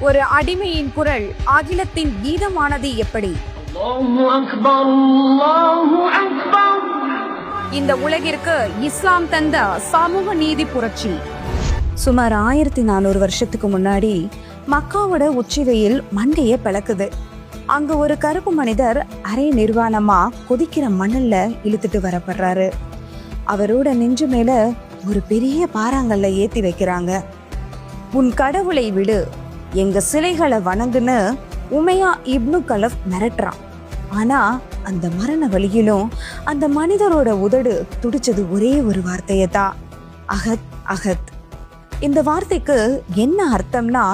ஒரு அடிமையின் குரல் அகிலத்தின் கீதமானது எப்படி? இந்த உலகிற்கு இஸ்லாம் தந்த சமூக நீதி புரட்சி. சுமார் 1400 வருஷத்துக்கு முன்னாடி மக்காவோட உச்சி வெயில் மண்டையே பிளக்குது. அங்க ஒரு கருப்பு மனிதர் அரை நிர்வாணமா கொதிக்கிற மணல்ல இழுத்துட்டு வரப்படுறாரு. அவரோட நெஞ்சு மேல ஒரு பெரிய பாறாங்கல்ல ஏத்தி வைக்கிறாங்க. உன் கடவுளை விடு, எங்க சிலைகளை வணங்குன்னு உமையா இப்னு கலஃப் மிரட்டுறான். ஆனா அந்த மரண வழியிலும் அந்த மனிதரோட உதடு துடிச்சது ஒரே ஒரு வார்த்தையை தான், அகத் அகத். இந்த வார்த்தைக்கு என்ன அர்த்தம்னா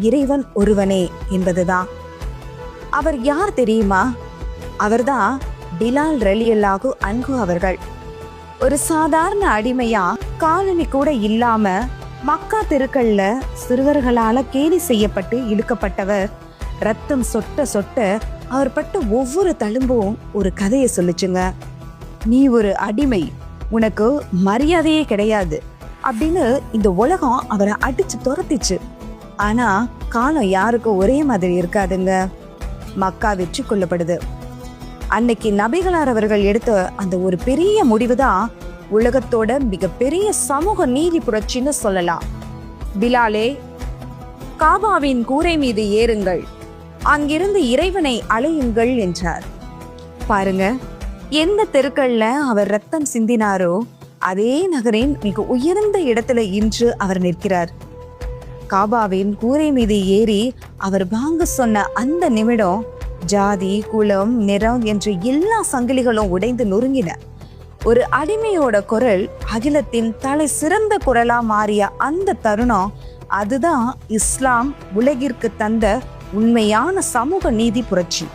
இறைவன் ஒருவனே என்பதுதான். அவர் யார் தெரியுமா? அவர்தான் பிலால் ரலியல்லாஹு அன்ஹு அவர்கள். ஒரு சாதாரண அடிமையா காலனி கூட இல்லாம மக்கா தெருக்கள்ல சிறுவர்களால கேலி செய்யப்பட்டு இழுக்கப்பட்டவர். ரத்தம் சொட்ட சொட்ட அவர் பட்ட ஒவ்வொரு தழும்பும் ஒரு கதையை சொல்லுச்சுங்க. நீ ஒரு அடிமை, உனக்கு மரியாதையே கிடையாது அப்படின்னு இந்த உலகம் அவரை அடிச்சு துரத்திச்சு. ஆனா காலம் யாருக்கும் ஒரே மாதிரி இருக்காதுங்க. மக்கா வெற்றி கொள்ளப்படுது. அன்னைக்கு நபிகளார் அவர்கள் எடுத்த அந்த ஒரு பெரிய முடிவு தான் உலகத்தோட மிகப்பெரிய சமூக நீதி புரட்சின்னு சொல்லலாம். பிலாலே, காபாவின் கூரை மீது ஏறுங்கள், அங்கிருந்து இறைவனை அழையுங்கள் என்றார். பாருங்க, எந்த தெருக்கள்ல அவர் ரத்தம் சிந்தினாரோ அதே நகரின் மிக உயர்ந்த இடத்துல இன்று அவர் நிற்கிறார். காபாவின் கூரை மீது ஏறி அவர் வாங்க சொன்ன அந்த நிமிடம் ஜாதி, குலம், நிறம் என்ற எல்லா சங்கிலிகளும் உடைந்து நொறுங்கின. ஒரு அடிமையோட குரல் அகிலத்தின் தலை சிறந்த குரலா மாறிய அந்த தருணம், அதுதான் இஸ்லாம் உலகிற்கு தந்த உண்மையான சமூக நீதி புரட்சி.